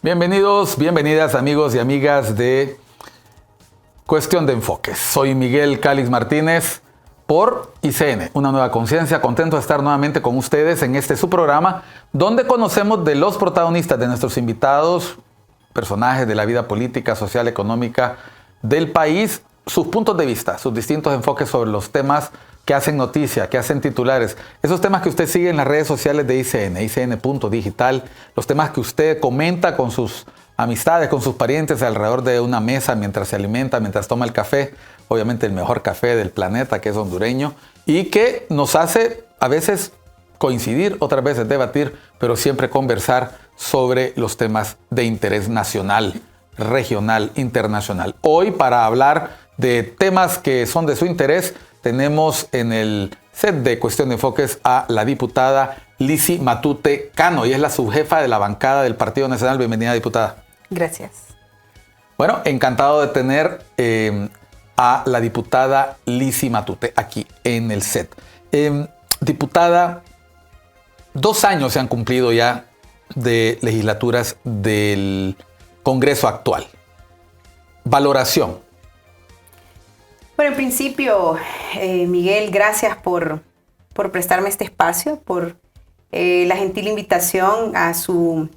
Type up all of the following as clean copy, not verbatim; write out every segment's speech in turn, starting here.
Bienvenidos, bienvenidas amigos y amigas de Cuestión de Enfoques. Soy Miguel Calix Martínez por ICN, una nueva conciencia. Contento de estar nuevamente con ustedes en este su programa, donde conocemos de los protagonistas, de nuestros invitados, personajes de la vida política, social, económica del país, sus puntos de vista, sus distintos enfoques sobre los temas que hacen noticia, que hacen titulares. Esos temas que usted sigue en las redes sociales de ICN, ICN.digital, los temas que usted comenta con sus amistades, con sus parientes alrededor de una mesa mientras se alimenta, mientras toma el café, obviamente el mejor café del planeta, que es hondureño, y que nos hace a veces coincidir, otras veces debatir, pero siempre conversar sobre los temas de interés nacional, regional, internacional. Hoy, para hablar de temas que son de su interés, tenemos en el set de Cuestión de Enfoques a la diputada Lizzy Matute Cano, y es la subjefa de la bancada del Partido Nacional. Bienvenida, diputada. Gracias. Bueno, encantado de tener a la diputada Lizzy Matute aquí en el set. Diputada, 2 años se han cumplido ya de legislaturas del Congreso actual. Valoración. Bueno, en principio, Miguel, gracias por prestarme este espacio, por la gentil invitación a su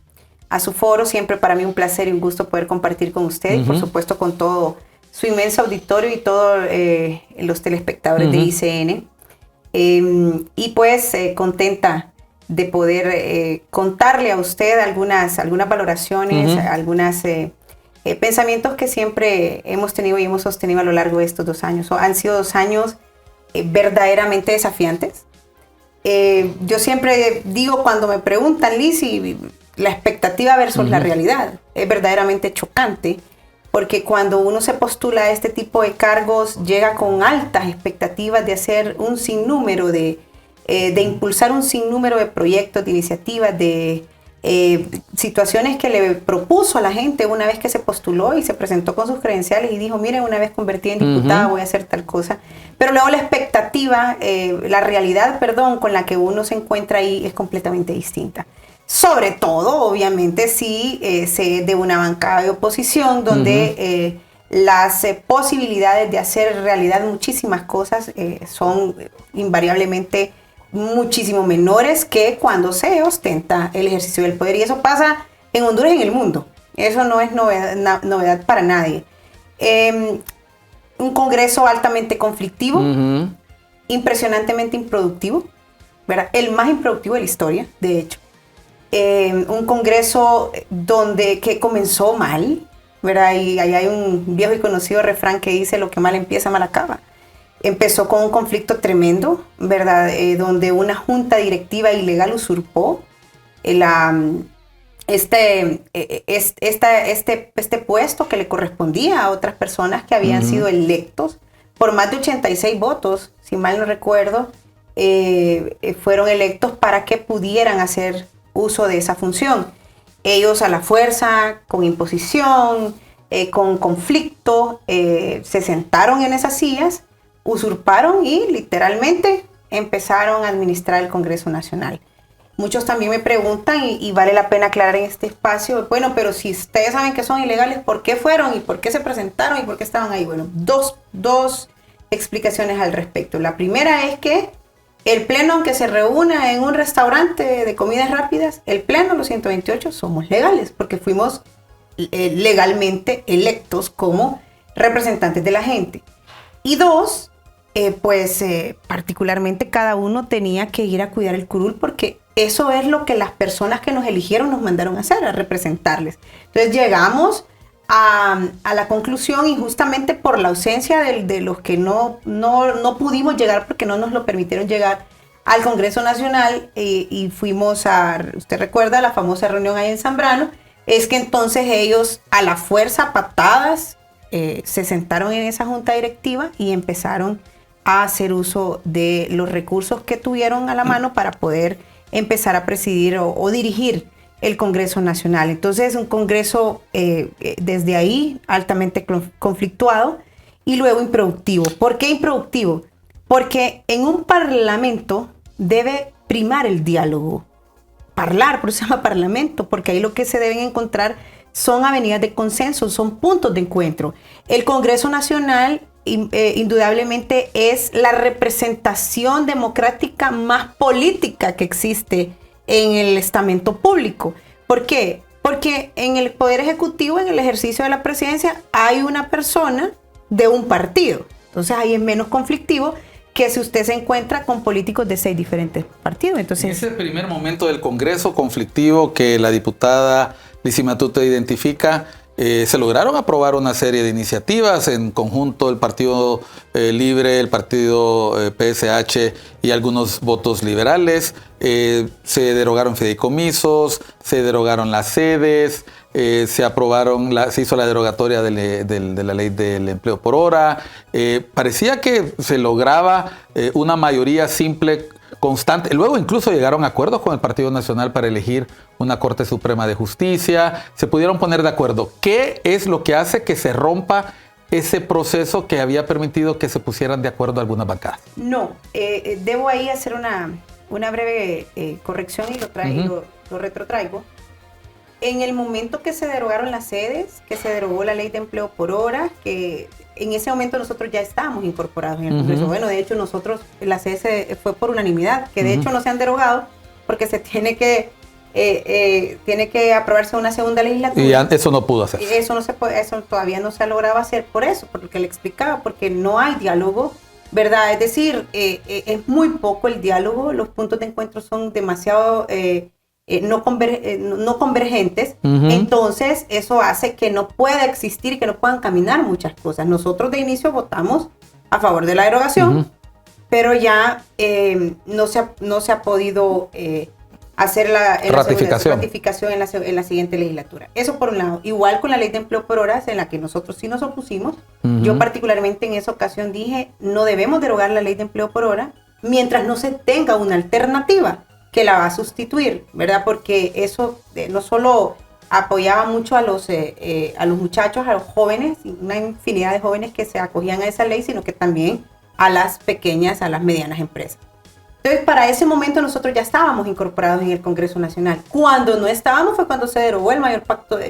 foro. Siempre para mí un placer y un gusto poder compartir con usted y por supuesto con todo su inmenso auditorio y todos los telespectadores de ICN. Y pues contenta de poder contarle a usted algunas valoraciones, algunas pensamientos que siempre hemos tenido y hemos sostenido a lo largo de estos 2 años. Han sido 2 años verdaderamente desafiantes. Yo siempre digo, cuando me preguntan, Lizzy, la expectativa versus la realidad es verdaderamente chocante, porque cuando uno se postula a este tipo de cargos, llega con altas expectativas de hacer un sinnúmero de impulsar un sinnúmero de proyectos, de iniciativas, de situaciones que le propuso a la gente una vez que se postuló y se presentó con sus credenciales y dijo, mire, una vez convertida en diputada voy a hacer tal cosa. Pero luego la expectativa, la realidad, con la que uno se encuentra ahí es completamente distinta. Sobre todo, obviamente, si de una bancada de oposición donde las posibilidades de hacer realidad muchísimas cosas son invariablemente muchísimo menores que cuando se ostenta el ejercicio del poder. Y eso pasa en Honduras y en el mundo. Eso no es novedad para nadie. Un Congreso altamente conflictivo, impresionantemente improductivo, ¿verdad? El más improductivo de la historia, de hecho. Un Congreso que comenzó mal, ¿verdad? Y ahí hay un viejo y conocido refrán que dice: lo que mal empieza, mal acaba. Empezó con un conflicto tremendo, ¿verdad? Donde una junta directiva ilegal usurpó este puesto que le correspondía a otras personas que habían sido electos por más de 86 votos, si mal no recuerdo, fueron electos para que pudieran hacer uso de esa función. Ellos a la fuerza, con imposición, con conflicto, se sentaron en esas sillas, usurparon y literalmente empezaron a administrar el Congreso Nacional. Muchos también me preguntan, y vale la pena aclarar en este espacio, bueno, pero si ustedes saben que son ilegales, ¿por qué fueron y por qué se presentaron y por qué estaban ahí? Bueno, dos explicaciones al respecto. La primera es que el pleno, aunque se reúna en un restaurante de comidas rápidas, el pleno, los 128, somos legales porque fuimos legalmente electos como representantes de la gente. Y 2, particularmente cada uno tenía que ir a cuidar el curul, porque eso es lo que las personas que nos eligieron nos mandaron a hacer, a representarles. Entonces llegamos a la conclusión, y justamente por la ausencia de los que no pudimos llegar porque no nos lo permitieron llegar al Congreso Nacional, y fuimos usted recuerda la famosa reunión ahí en Zambrano, es que entonces ellos a la fuerza, patadas, se sentaron en esa junta directiva y empezaron a hacer uso de los recursos que tuvieron a la mano para poder empezar a presidir o dirigir el Congreso Nacional. Entonces, un Congreso desde ahí altamente conflictuado y luego improductivo. ¿Por qué improductivo? Porque en un parlamento debe primar el diálogo. parlar, por eso se llama parlamento, porque ahí lo que se deben encontrar son avenidas de consenso, son puntos de encuentro. El Congreso Nacional indudablemente es la representación democrática más política que existe en el estamento público. ¿Por qué? Porque en el Poder Ejecutivo, en el ejercicio de la presidencia, hay una persona de un partido. Entonces ahí es menos conflictivo que si usted se encuentra con políticos de 6 diferentes partidos. Entonces, en ese primer momento del Congreso conflictivo que la diputada Lizy Matute identifica, se lograron aprobar una serie de iniciativas en conjunto el Partido Libre, el Partido PSH y algunos votos liberales. Se derogaron fideicomisos, se derogaron las sedes, se hizo la derogatoria de la ley del empleo por hora. Parecía que se lograba una mayoría simple, constante. Luego incluso llegaron a acuerdos con el Partido Nacional para elegir una Corte Suprema de Justicia. Se pudieron poner de acuerdo. ¿Qué es lo que hace que se rompa ese proceso que había permitido que se pusieran de acuerdo algunas bancadas? No, debo ahí hacer una breve corrección y lo retrotraigo. En el momento que se derogaron las sedes, que se derogó la ley de empleo por hora, que en ese momento nosotros ya estábamos incorporados en el Congreso. Bueno, de hecho la sede fue por unanimidad, que de hecho no se han derogado porque se tiene que aprobarse una segunda legislatura. Y eso no pudo hacerse. Eso no se puede, eso todavía no se ha logrado hacer por eso, por lo que le explicaba, porque no hay diálogo, ¿verdad? Es decir, es muy poco el diálogo, los puntos de encuentro son demasiado no convergentes, entonces eso hace que no pueda existir, que no puedan caminar muchas cosas. Nosotros de inicio votamos a favor de la derogación, pero ya no se ha podido hacer la ratificación en la siguiente legislatura. Eso por un lado. Igual con la ley de empleo por horas, en la que nosotros sí nos opusimos. Yo particularmente en esa ocasión dije, no debemos derogar la ley de empleo por hora mientras no se tenga una alternativa que la va a sustituir, ¿verdad? Porque eso no solo apoyaba mucho a los muchachos, a los jóvenes, una infinidad de jóvenes que se acogían a esa ley, sino que también a las pequeñas, a las medianas empresas. Entonces, para ese momento nosotros ya estábamos incorporados en el Congreso Nacional. Cuando no estábamos fue cuando se derogó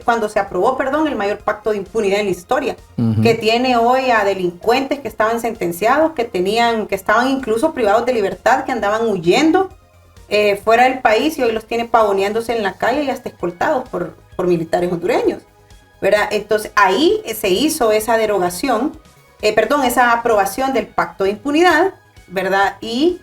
cuando se aprobó, el mayor pacto de impunidad en la historia, que tiene hoy a delincuentes que estaban sentenciados, que estaban incluso privados de libertad, que andaban huyendo fuera del país y hoy los tiene pavoneándose en la calle y hasta escoltados por militares hondureños, ¿verdad? Entonces ahí se hizo esa derogación, esa aprobación del pacto de impunidad, ¿verdad? Y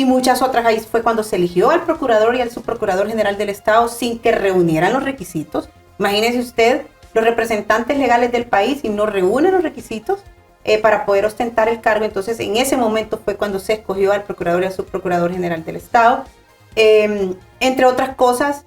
muchas otras. Ahí fue cuando se eligió al procurador y al subprocurador general del Estado sin que reunieran los requisitos. Imagínese usted, los representantes legales del país y no reúnen los requisitos para poder ostentar el cargo. Entonces, en ese momento fue cuando se escogió al procurador y al subprocurador general del Estado. Entre otras cosas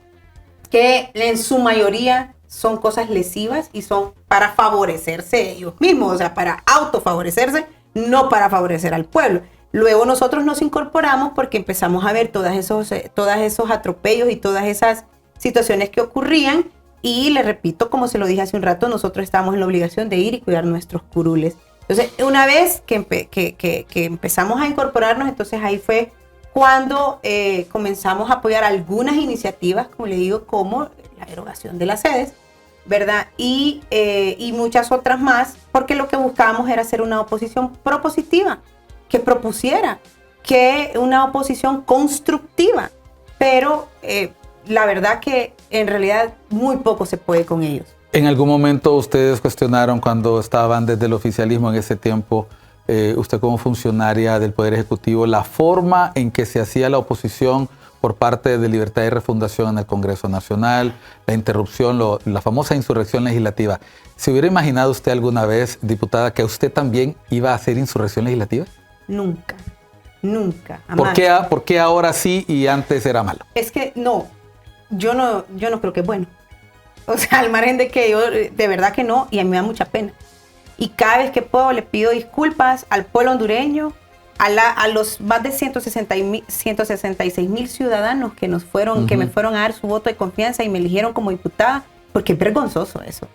que en su mayoría son cosas lesivas y son para favorecerse ellos mismos, o sea, para autofavorecerse, no para favorecer al pueblo. Luego nosotros nos incorporamos porque empezamos a ver todos esos atropellos y todas esas situaciones que ocurrían. Y le repito, como se lo dije hace un rato, nosotros estábamos en la obligación de ir y cuidar nuestros curules. Entonces, una vez que empezamos a incorporarnos, entonces ahí fue cuando comenzamos a apoyar algunas iniciativas, como le digo, como la derogación de las sedes, ¿verdad? Y muchas otras más, porque lo que buscábamos era hacer una oposición propositiva, que propusiera, que una oposición constructiva, pero la verdad que en realidad muy poco se puede con ellos. ¿En algún momento ustedes cuestionaron cuando estaban desde el oficialismo en ese tiempo, usted como funcionaria del Poder Ejecutivo, la forma en que se hacía la oposición por parte de Libertad y Refundación en el Congreso Nacional, la interrupción, la famosa insurrección legislativa? ¿Se hubiera imaginado usted alguna vez, diputada, que usted también iba a hacer insurrección legislativa? Nunca, nunca. ¿Por qué ahora sí y antes era malo? Es que no, yo no creo que es bueno. O sea, al margen de que yo, de verdad que no, y a mí me da mucha pena. Y cada vez que puedo le pido disculpas al pueblo hondureño, a los más de 166,000 ciudadanos que me fueron a dar su voto de confianza y me eligieron como diputada, porque es vergonzoso eso.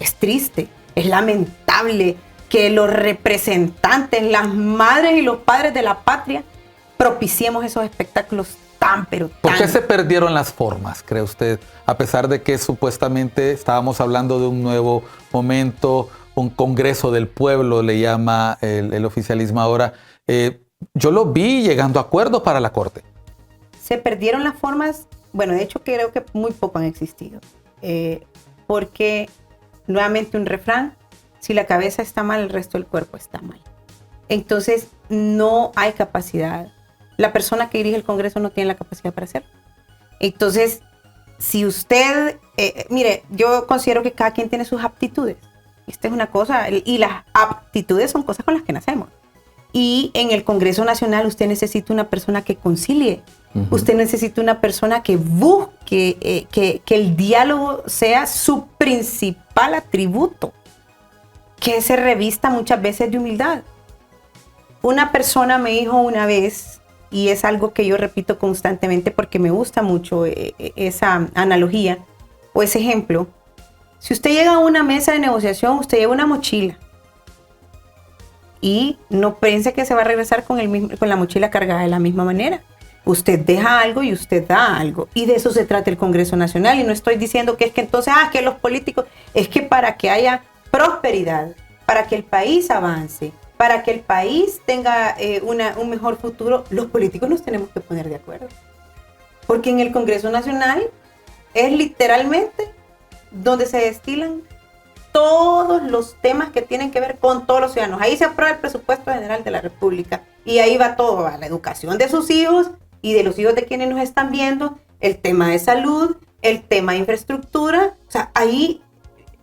Es triste, es lamentable que los representantes, las madres y los padres de la patria, propiciemos esos espectáculos pero tan... ¿Por qué se perdieron las formas, cree usted? A pesar de que supuestamente estábamos hablando de un nuevo momento, un Congreso del Pueblo, le llama el oficialismo ahora. Yo lo vi llegando a acuerdos para la Corte. Se perdieron las formas, bueno, de hecho creo que muy poco han existido. Porque, nuevamente un refrán, si la cabeza está mal, el resto del cuerpo está mal. Entonces, no hay capacidad. La persona que dirige el Congreso no tiene la capacidad para hacerlo. Entonces, si usted, mire, yo considero que cada quien tiene sus aptitudes. Esta es una cosa, y las aptitudes son cosas con las que nacemos. Y en el Congreso Nacional usted necesita una persona que concilie. Usted necesita una persona que busque que el diálogo sea su principal atributo, que se revista muchas veces de humildad. Una persona me dijo una vez, y es algo que yo repito constantemente porque me gusta mucho esa analogía o ese ejemplo. Si usted llega a una mesa de negociación, usted lleva una mochila y no piense que se va a regresar con la mochila cargada de la misma manera. Usted deja algo y usted da algo. Y de eso se trata el Congreso Nacional. Y no estoy diciendo que es que entonces, que los políticos, es que para que haya prosperidad, para que el país avance, para que el país tenga un mejor futuro, los políticos nos tenemos que poner de acuerdo. Porque en el Congreso Nacional es literalmente donde se destilan todos los temas que tienen que ver con todos los ciudadanos. Ahí se aprueba el presupuesto general de la República y ahí va todo, a la educación de sus hijos y de los hijos de quienes nos están viendo, el tema de salud, el tema de infraestructura. O sea, ahí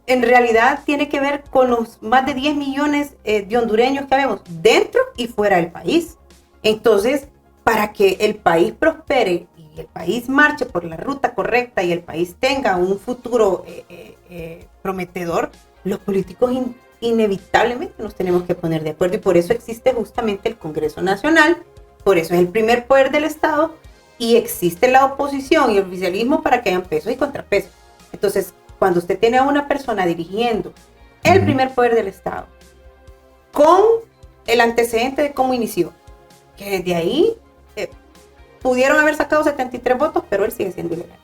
en realidad tiene que ver con los más de 10 millones de hondureños que vemos dentro y fuera del país. Entonces, para que el país prospere y el país marche por la ruta correcta y el país tenga un futuro prometedor, los políticos inevitablemente nos tenemos que poner de acuerdo, y por eso existe justamente el Congreso Nacional, por eso es el primer poder del Estado, y existe la oposición y el oficialismo para que hayan pesos y contrapesos. Entonces, cuando usted tiene a una persona dirigiendo el primer poder del Estado con el antecedente de cómo inició, que desde ahí pudieron haber sacado 73 votos, pero él sigue siendo ilegal.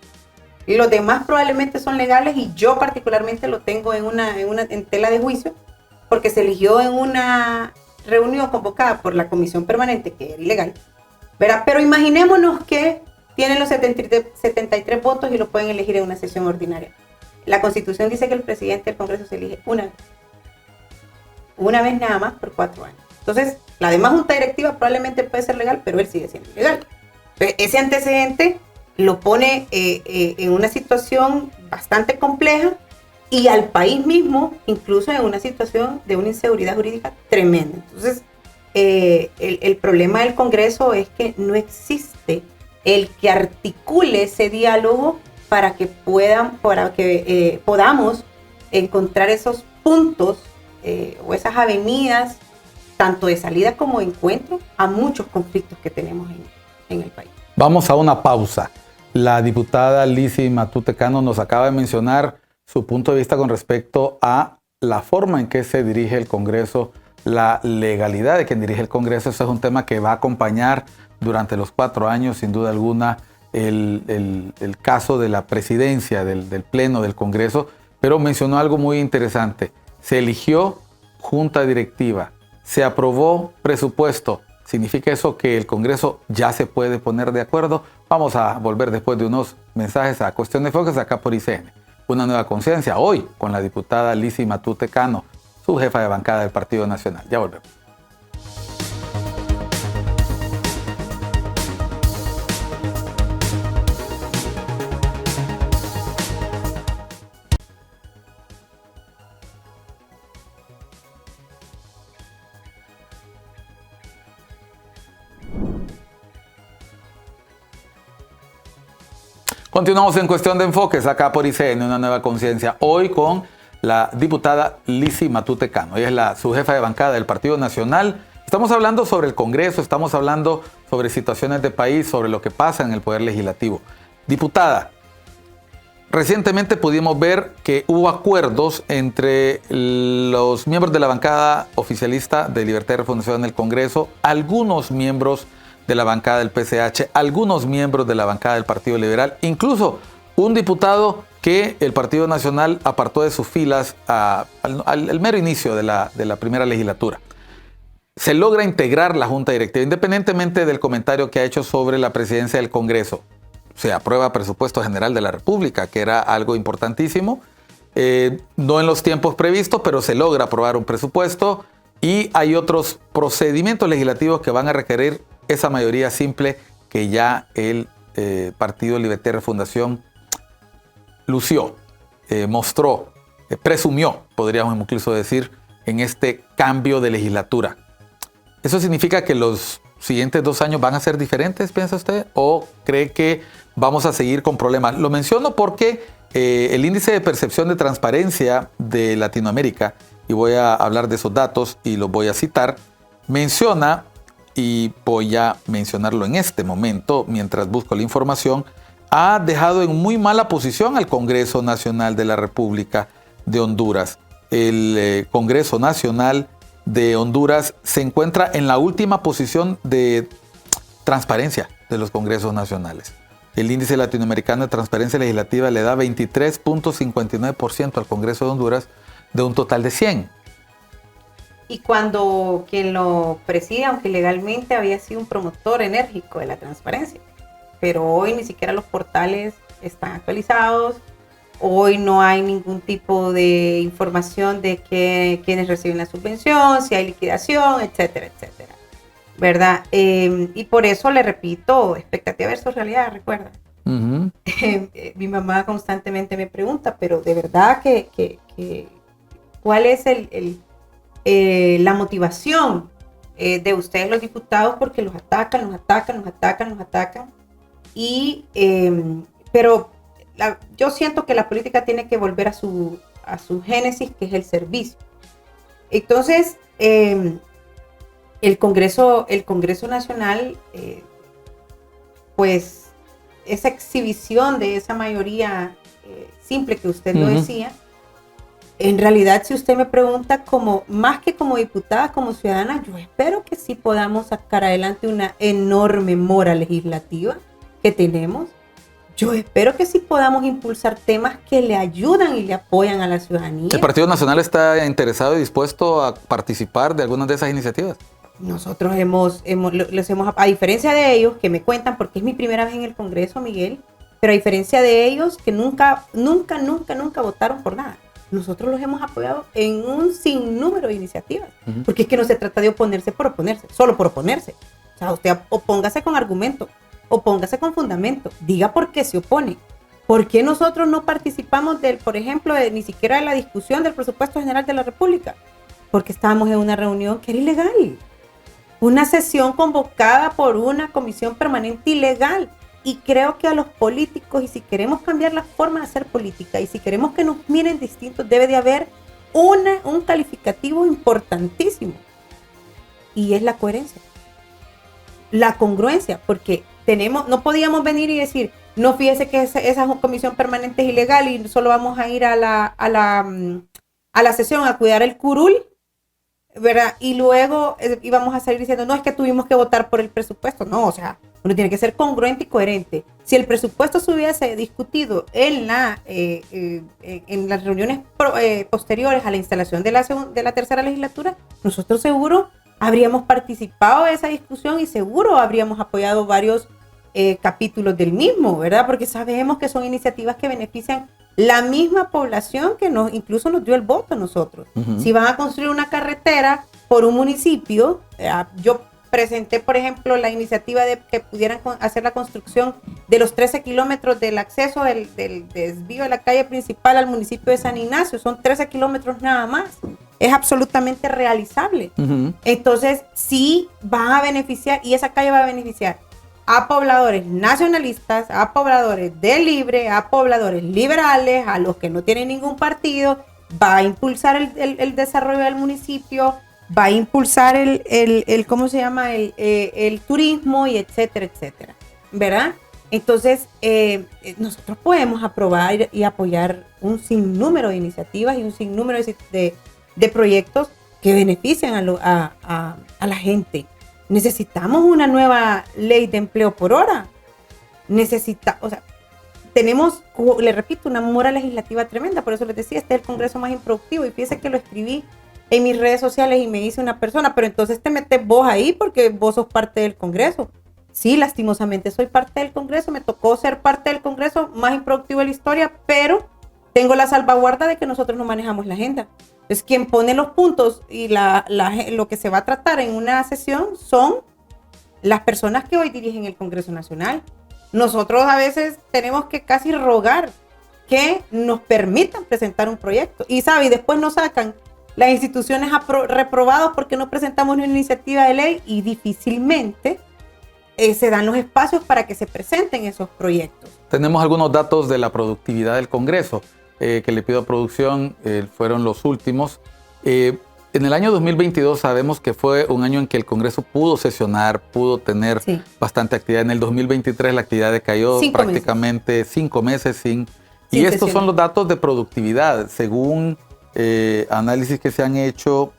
Y los demás probablemente son legales, y yo particularmente lo tengo en tela de juicio, porque se eligió en una reunión convocada por la Comisión Permanente, que era ilegal, ¿verdad? Pero imaginémonos que tienen los 73 votos y lo pueden elegir en una sesión ordinaria. La Constitución dice que el presidente del Congreso se elige una vez nada más por 4 años. Entonces, la demás junta directiva probablemente puede ser legal, pero él sigue siendo ilegal. Ese antecedente lo pone en una situación bastante compleja, y al país mismo incluso en una situación de una inseguridad jurídica tremenda. Entonces, el problema del Congreso es que no existe el que articule ese diálogo para que podamos encontrar esos puntos o esas avenidas, tanto de salida como de encuentro a muchos conflictos que tenemos en el país. Vamos a una pausa. La diputada Lizzy Matute Cano nos acaba de mencionar su punto de vista con respecto a la forma en que se dirige el Congreso, la legalidad de quien dirige el Congreso. Eso es un tema que va a acompañar durante los 4 años, sin duda alguna, el caso de la presidencia del Pleno del Congreso. Pero mencionó algo muy interesante. Se eligió junta directiva, se aprobó presupuesto. ¿Significa eso que el Congreso ya se puede poner de acuerdo? Vamos a volver después de unos mensajes a Cuestión de Enfoques acá por ICN. Una nueva conciencia hoy con la diputada Lizzy Matute Cano, su jefa de bancada del Partido Nacional. Ya volvemos. Continuamos en Cuestión de Enfoques, acá por ICN, una nueva conciencia. Hoy con la diputada Lizzy Matute Cano. Ella es su jefa de bancada del Partido Nacional. Estamos hablando sobre el Congreso, estamos hablando sobre situaciones de país, sobre lo que pasa en el Poder Legislativo. Diputada, recientemente pudimos ver que hubo acuerdos entre los miembros de la bancada oficialista de Libertad y Refundación en el Congreso, algunos miembros de la bancada del PCH, algunos miembros de la bancada del Partido Liberal, incluso un diputado que el Partido Nacional apartó de sus filas al mero inicio de la primera legislatura. Se logra integrar la Junta Directiva, independientemente del comentario que ha hecho sobre la presidencia del Congreso. Se aprueba presupuesto general de la República, que era algo importantísimo. No en los tiempos previstos, pero se logra aprobar un presupuesto y hay otros procedimientos legislativos que van a requerir esa mayoría simple que ya el Partido Libertad y Refundación lució, mostró, presumió, podríamos incluso decir, en este cambio de legislatura. ¿Eso significa que los siguientes 2 años van a ser diferentes, piensa usted? ¿O cree que vamos a seguir con problemas? Lo menciono porque el índice de percepción de transparencia de Latinoamérica, y voy a hablar de esos datos y los voy a citar, menciona, y voy a mencionarlo en este momento mientras busco la información, ha dejado en muy mala posición al Congreso Nacional de la República de Honduras. El Congreso Nacional de Honduras se encuentra en la última posición de transparencia de los congresos nacionales. El índice latinoamericano de transparencia legislativa le da 23.59% al Congreso de Honduras de un total de 100. Y cuando quien lo preside, aunque legalmente había sido un promotor enérgico de la transparencia, pero hoy ni siquiera los portales están actualizados. Hoy no hay ningún tipo de información de quiénes reciben la subvención, si hay liquidación, etcétera, etcétera. ¿Verdad? Y por eso le repito, expectativa versus realidad, recuerda. Uh-huh. Mi mamá constantemente me pregunta, pero de verdad ¿cuál es la motivación de ustedes los diputados? Porque los atacan. Pero yo siento que la política tiene que volver a su génesis, que es el servicio. Entonces, el Congreso Nacional, pues, esa exhibición de esa mayoría simple que usted lo decía, en realidad, si usted me pregunta, más que como diputada, como ciudadana, yo espero que sí podamos sacar adelante una enorme mora legislativa que tenemos. Yo espero que sí podamos impulsar temas que le ayudan y le apoyan a la ciudadanía. ¿El Partido Nacional está interesado y dispuesto a participar de algunas de esas iniciativas? Nosotros a diferencia de ellos, que me cuentan, porque es mi primera vez en el Congreso, Miguel, pero a diferencia de ellos, que nunca votaron por nada. Nosotros los hemos apoyado en un sinnúmero de iniciativas, porque es que no se trata de oponerse por oponerse, solo por oponerse. O sea, usted opóngase con argumento, opóngase con fundamento, diga por qué se opone. ¿Por qué nosotros no participamos por ejemplo, ni siquiera de la discusión del presupuesto general de la República? Porque estábamos en una reunión que era ilegal, una sesión convocada por una comisión permanente ilegal. Y creo que a los políticos, y si queremos cambiar la forma de hacer política, y si queremos que nos miren distintos, debe de haber un calificativo importantísimo. Y es la coherencia. La congruencia, porque no podíamos venir y decir, no, fíjese que esa comisión permanente es ilegal y solo vamos a ir a la sesión a cuidar el curul, ¿verdad? Y luego íbamos a salir diciendo, no, es que tuvimos que votar por el presupuesto. No, o sea, uno tiene que ser congruente y coherente. Si el presupuesto se hubiese discutido en las reuniones posteriores a la instalación de la tercera legislatura, nosotros seguro habríamos participado de esa discusión y seguro habríamos apoyado varios capítulos del mismo, ¿verdad? Porque sabemos que son iniciativas que benefician la misma población que incluso nos dio el voto a nosotros. Uh-huh. Si van a construir una carretera por un municipio, yo presenté, por ejemplo, la iniciativa de que pudieran hacer la construcción de los 13 kilómetros del acceso del desvío de la calle principal al municipio de San Ignacio. Son 13 kilómetros nada más. Es absolutamente realizable. Uh-huh. Entonces, sí va a beneficiar, y esa calle va a beneficiar a pobladores nacionalistas, a pobladores de Libre, a pobladores liberales, a los que no tienen ningún partido. Va a impulsar el desarrollo del municipio, va a impulsar el ¿cómo se llama? El turismo, y etcétera, etcétera, ¿verdad? Entonces, nosotros podemos aprobar y apoyar un sinnúmero de iniciativas y un sinnúmero de proyectos que benefician a la gente. necesitamos una nueva ley de empleo por hora. O sea, tenemos, le repito, una mora legislativa tremenda. Por eso les decía, este es el Congreso más improductivo. Y fíjese que lo escribí en mis redes sociales y me dice una persona, pero entonces te metes vos ahí porque vos sos parte del Congreso. Sí, lastimosamente soy parte del Congreso, me tocó ser parte del Congreso más improductivo de la historia, pero tengo la salvaguarda de que nosotros no manejamos la agenda. Entonces, quien pone los puntos y lo que se va a tratar en una sesión son las personas que hoy dirigen el Congreso Nacional. Nosotros a veces tenemos que casi rogar que nos permitan presentar un proyecto. Y después nos sacan las instituciones reprobados porque no presentamos una iniciativa de ley y difícilmente se dan los espacios para que se presenten esos proyectos. Tenemos algunos datos de la productividad del Congreso que le pido a producción, fueron los últimos. En el año 2022 sabemos que fue un año en que el Congreso pudo sesionar, pudo tener bastante actividad. En el 2023 la actividad decayó prácticamente 5 meses sin y estos sesionar. Son los datos de productividad, según análisis que se han hecho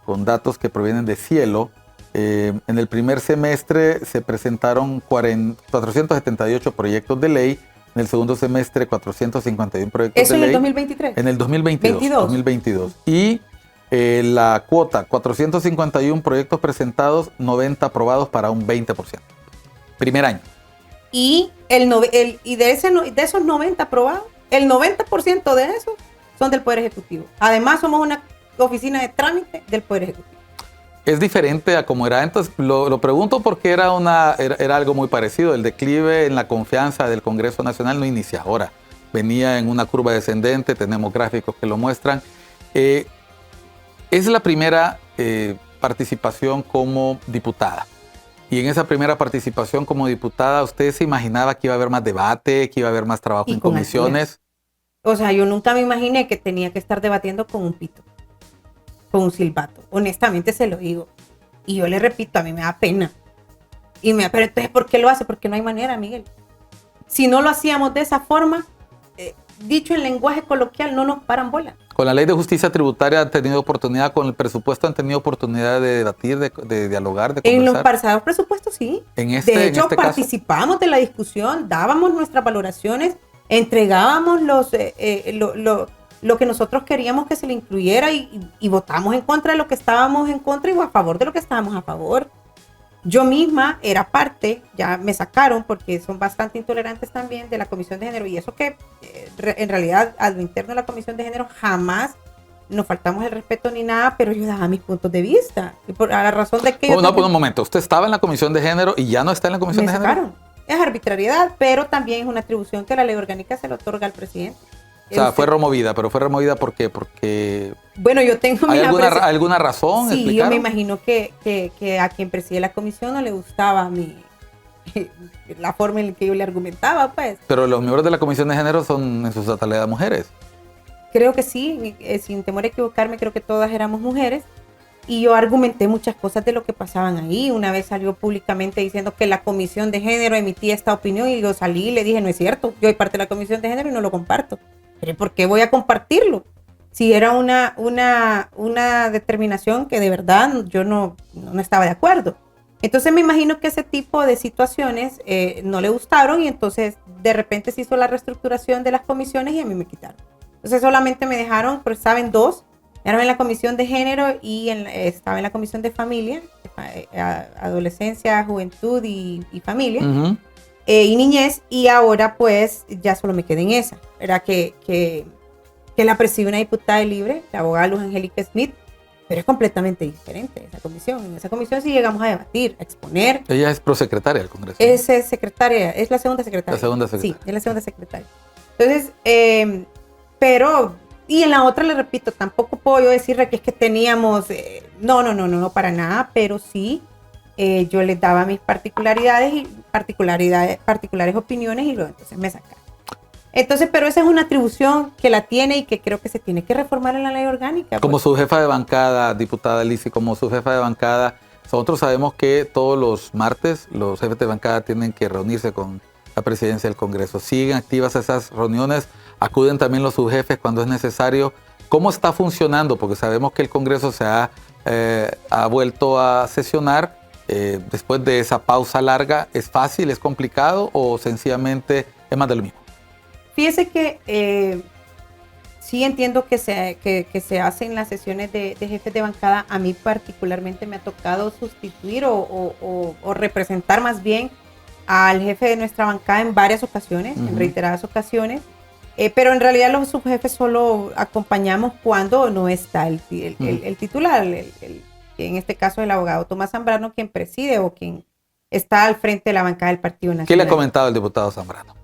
con datos que provienen de Cielo. En el primer semestre se presentaron 478 proyectos de ley, en el segundo semestre 451 proyectos de ley. ¿Eso en el 2023? En el 2022. Y la cuota, 451 proyectos presentados, 90 aprobados para un 20%. Primer año. Y de esos 90 aprobados, el 90% de esos son del Poder Ejecutivo. Además, somos una oficina de trámite del Poder Ejecutivo. Es diferente a como era antes. Lo pregunto porque era algo muy parecido. El declive en la confianza del Congreso Nacional no inicia ahora. Venía en una curva descendente, tenemos gráficos que lo muestran. Es la primera participación como diputada. Y en esa primera participación como diputada, ¿usted se imaginaba que iba a haber más debate, que iba a haber más trabajo en comisiones? O sea, yo nunca me imaginé que tenía que estar debatiendo con un pito, con un silbato. Honestamente se lo digo. Y yo le repito, a mí me da pena. Pero entonces, ¿por qué lo hace? Porque no hay manera, Miguel. Si no lo hacíamos de esa forma, dicho en lenguaje coloquial, no nos paran bola. Con la ley de justicia tributaria han tenido oportunidad, con el presupuesto han tenido oportunidad de debatir, de dialogar, de conversar. En los pasados presupuestos sí. De hecho, participamos de la discusión, dábamos nuestras valoraciones, entregábamos lo que nosotros queríamos que se le incluyera y votamos en contra de lo que estábamos en contra y a favor de lo que estábamos a favor. Yo misma era parte, ya me sacaron porque son bastante intolerantes también de la Comisión de Género y eso que en realidad a lo interno de la Comisión de Género jamás nos faltamos el respeto ni nada, pero yo daba mis puntos de vista y a la razón de que un momento, usted estaba en la Comisión de Género y ya no está en la Comisión de Género. Me sacaron. Es arbitrariedad, pero también es una atribución que la ley orgánica se le otorga al presidente. O sea, fue removida, pero fue removida ¿por qué? Porque... Bueno, yo tengo... ¿Hay alguna razón? Sí, yo me imagino que a quien preside la comisión no le gustaba la forma en la que yo le argumentaba, pues. Pero los miembros de la Comisión de Género son en su totalidad mujeres. Creo que sí, sin temor a equivocarme, creo que todas éramos mujeres. Y yo argumenté muchas cosas de lo que pasaban ahí. Una vez salió públicamente diciendo que la Comisión de Género emitía esta opinión y yo salí y le dije, no es cierto, yo soy parte de la Comisión de Género y no lo comparto. ¿Pero por qué voy a compartirlo? Si era una determinación que de verdad yo no estaba de acuerdo. Entonces me imagino que ese tipo de situaciones no le gustaron y entonces de repente se hizo la reestructuración de las comisiones y a mí me quitaron. Entonces solamente me dejaron, pero saben, dos. Era en la Comisión de Género y estaba en la Comisión de Familia, Adolescencia, Juventud y Familia. Uh-huh. Y Niñez, y ahora pues ya solo me quedé en esa. Era que la preside una diputada libre, la abogada Luz Angélica Smith, pero es completamente diferente esa comisión. En esa comisión sí llegamos a debatir, a exponer. Ella es prosecretaria del Congreso. Es secretaria, es la segunda secretaria. La segunda secretaria. Sí, es la segunda secretaria. Entonces, y en la otra le repito, tampoco puedo yo decirle que es que teníamos, no, para nada, pero sí. Yo les daba mis particulares opiniones y luego entonces me sacaron. Entonces, pero esa es una atribución que la tiene y que creo que se tiene que reformar en la ley orgánica. Como su jefa de bancada, diputada Lizzy, como su jefa de bancada, nosotros sabemos que todos los martes los jefes de bancada tienen que reunirse con la presidencia del Congreso. ¿Siguen activas esas reuniones? ¿Acuden también los subjefes cuando es necesario? ¿Cómo está funcionando? Porque sabemos que el Congreso se ha vuelto a sesionar después de esa pausa larga, ¿es fácil, es complicado o sencillamente es más de lo mismo? Fíjese que sí entiendo que se hacen las sesiones de jefes de bancada. A mí particularmente me ha tocado sustituir o representar más bien al jefe de nuestra bancada en varias ocasiones, en reiteradas ocasiones. Pero en realidad los subjefes solo acompañamos cuando no está el titular, en este caso el abogado Tomás Zambrano, quien preside o quien está al frente de la bancada del Partido Nacional. ¿Qué le ha comentado el diputado Zambrano?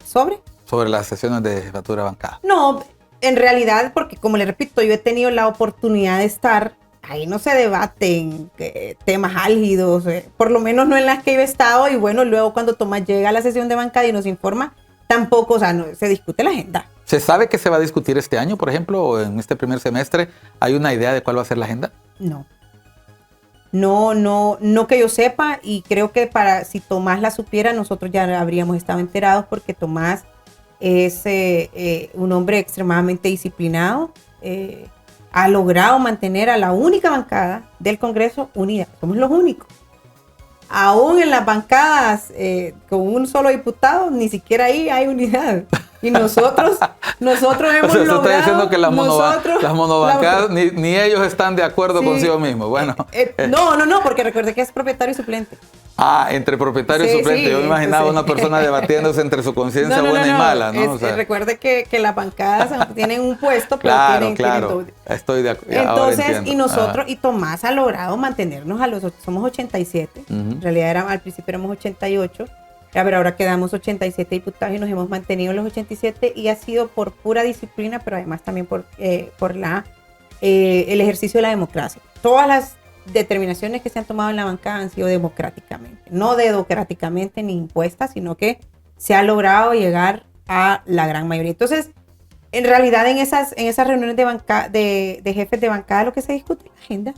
¿Sobre las sesiones de jefatura de bancada? No, en realidad, porque como le repito, yo he tenido la oportunidad de estar, ahí no se debaten temas álgidos, por lo menos no en las que yo he estado, y bueno, luego cuando Tomás llega a la sesión de bancada y nos informa, tampoco, o sea, no, se discute la agenda. ¿Se sabe que se va a discutir este año, por ejemplo, o en este primer semestre? ¿Hay una idea de cuál va a ser la agenda? No que yo sepa, y creo que si Tomás la supiera, nosotros ya habríamos estado enterados, porque Tomás es un hombre extremadamente disciplinado, ha logrado mantener a la única bancada del Congreso unida. Somos los únicos. Aún en las bancadas con un solo diputado, ni siquiera ahí hay unidad. Y nosotros hemos logrado... Está diciendo que las monobancadas, ni ellos están de acuerdo consigo mismos. Bueno. No, porque recuerde que es propietario y suplente. Entre propietario y suplente. Yo me imaginaba una persona debatiéndose entre su conciencia buena y mala, ¿no? Recuerde que las bancadas tienen un puesto, pero claro. tienen todo. Estoy de acuerdo. Entonces, y nosotros, y Tomás ha logrado mantenernos somos 87. En realidad al principio éramos 88. Pero ahora quedamos 87 diputados y nos hemos mantenido los 87, y ha sido por pura disciplina, pero además también por el ejercicio de la democracia. Todas las determinaciones que se han tomado en la bancada han sido democráticamente, no dedocráticamente ni impuestas, sino que se ha logrado llegar a la gran mayoría. Entonces, en realidad en esas reuniones de jefes de bancada lo que se discute es la agenda.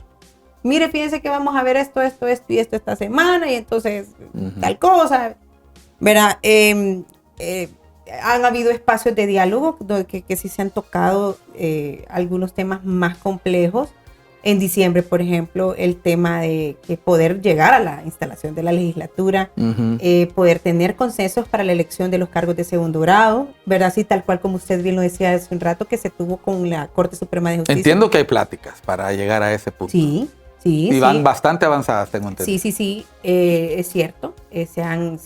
Mire, fíjense que vamos a ver esto y esto esta semana, y entonces tal cosa. Verá, han habido espacios de diálogo que sí se han tocado algunos temas más complejos. En diciembre, por ejemplo, el tema de poder llegar a la instalación de la legislatura, poder tener consensos para la elección de los cargos de segundo grado, ¿verdad? Sí, tal cual como usted bien lo decía hace un rato, que se tuvo con la Corte Suprema de Justicia. Entiendo que hay pláticas para llegar a ese punto. Sí. Y van bastante avanzadas, tengo entendido. Sí, es cierto. Se han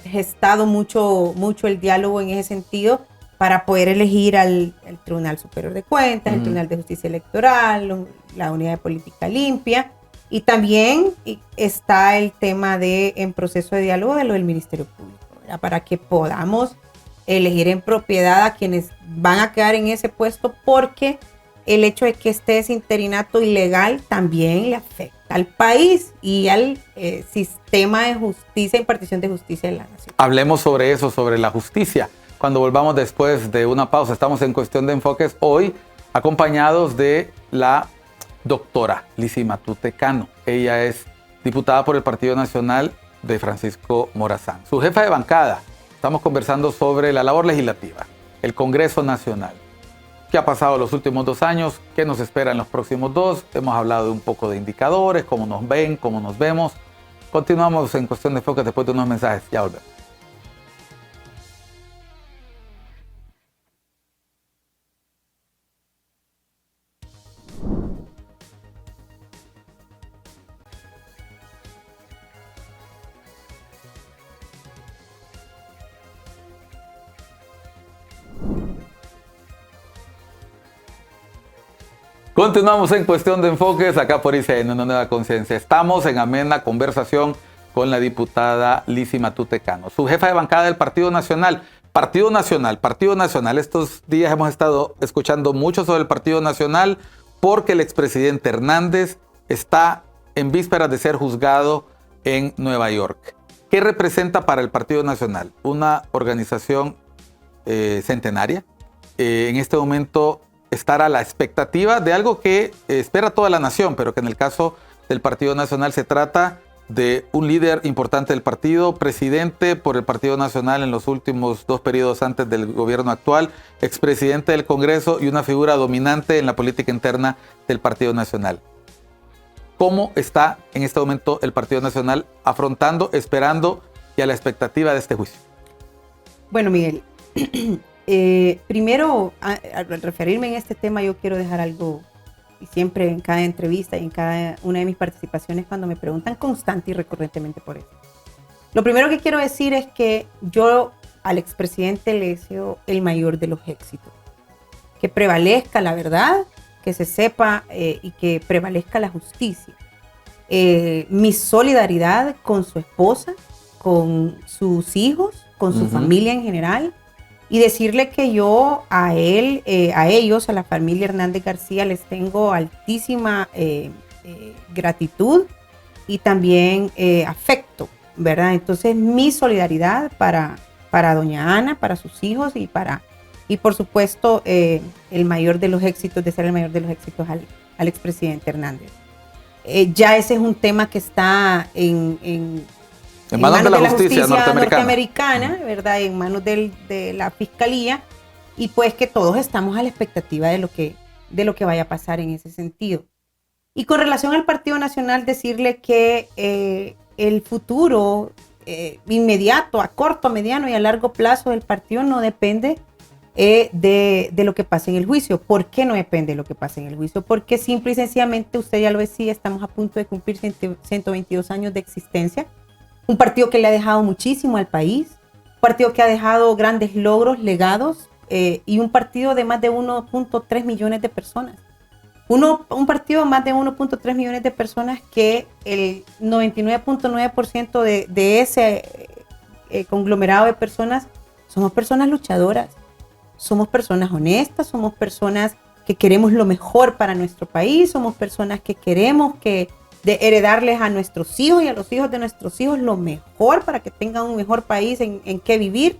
gestado mucho el diálogo en ese sentido para poder elegir al Tribunal Superior de Cuentas, el Tribunal de Justicia Electoral, la Unidad de Política Limpia, y también está el tema en proceso de diálogo de lo del Ministerio Público, ¿verdad? Para que podamos elegir en propiedad a quienes van a quedar en ese puesto, porque el hecho de que esté ese interinato ilegal también le afecta al país y al sistema de justicia, impartición de justicia de la nación. Hablemos sobre eso, sobre la justicia. Cuando volvamos después de una pausa, estamos en Cuestión de Enfoques, hoy acompañados de la doctora Lizy Matute Cano. Ella es diputada por el Partido Nacional de Francisco Morazán. Su jefa de bancada. Estamos conversando sobre la labor legislativa, el Congreso Nacional. ¿Qué ha pasado los últimos 2 años? ¿Qué nos espera en los próximos 2? Hemos hablado de un poco de indicadores, cómo nos ven, cómo nos vemos. Continuamos en Cuestión de Enfoques después de unos mensajes. Ya volvemos. Continuamos en Cuestión de Enfoques, acá por ICN, una nueva conciencia. Estamos en amena conversación con la diputada Lizy Matute Cano, su jefa de bancada del Partido Nacional. Partido Nacional. Estos días hemos estado escuchando mucho sobre el Partido Nacional porque el expresidente Hernández está en vísperas de ser juzgado en Nueva York. ¿Qué representa para el Partido Nacional? Una organización centenaria. En este momento estar a la expectativa de algo que espera toda la nación, pero que en el caso del Partido Nacional se trata de un líder importante del partido, presidente por el Partido Nacional en los últimos 2 periodos antes del gobierno actual, expresidente del Congreso y una figura dominante en la política interna del Partido Nacional. ¿cómo está en este momento el Partido Nacional afrontando, esperando y a la expectativa de este juicio? Bueno, Miguel, primero, al referirme en este tema, yo quiero dejar algo, y siempre en cada entrevista y en cada una de mis participaciones, cuando me preguntan constante y recurrentemente por eso. Lo primero que quiero decir es que yo al expresidente le deseo el mayor de los éxitos. Que prevalezca la verdad, que se sepa y que prevalezca la justicia. Mi solidaridad con su esposa, con sus hijos, con su familia en general, y decirle que yo a él, a ellos, a la familia Hernández García, les tengo altísima gratitud y también afecto, ¿verdad? Entonces, mi solidaridad para doña Ana, para sus hijos y por supuesto, el mayor de los éxitos, de ser el mayor de los éxitos al expresidente Hernández. Ya ese es un tema que está en manos de la justicia norteamericana, ¿verdad? En manos de la fiscalía, y pues que todos estamos a la expectativa de lo que vaya a pasar en ese sentido. Y con relación al Partido Nacional, decirle que el futuro inmediato, a corto, mediano y a largo plazo del partido no depende de lo que pase en el juicio. ¿Por qué no depende de lo que pase en el juicio? Porque simple y sencillamente, usted ya lo decía, estamos a punto de cumplir 122 años de existencia. Un partido que le ha dejado muchísimo al país, un partido que ha dejado grandes logros, legados, y un partido de más de 1.3 millones de personas. Un partido de más de 1.3 millones de personas que el 99.9% de ese conglomerado de personas somos personas luchadoras, somos personas honestas, somos personas que queremos lo mejor para nuestro país, somos personas que queremos de heredarles a nuestros hijos y a los hijos de nuestros hijos lo mejor para que tengan un mejor país en que vivir.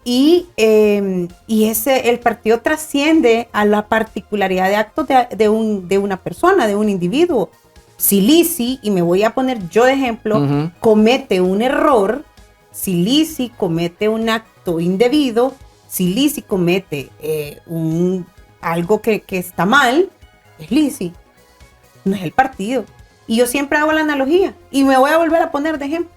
Y el partido trasciende a la particularidad de actos de una persona, de un individuo. Si Lisi, y me voy a poner yo de ejemplo, comete un error, si Lisi comete un acto indebido, si Lisi comete algo que está mal, es Lisi, no es el partido. Y yo siempre hago la analogía y me voy a volver a poner de ejemplo.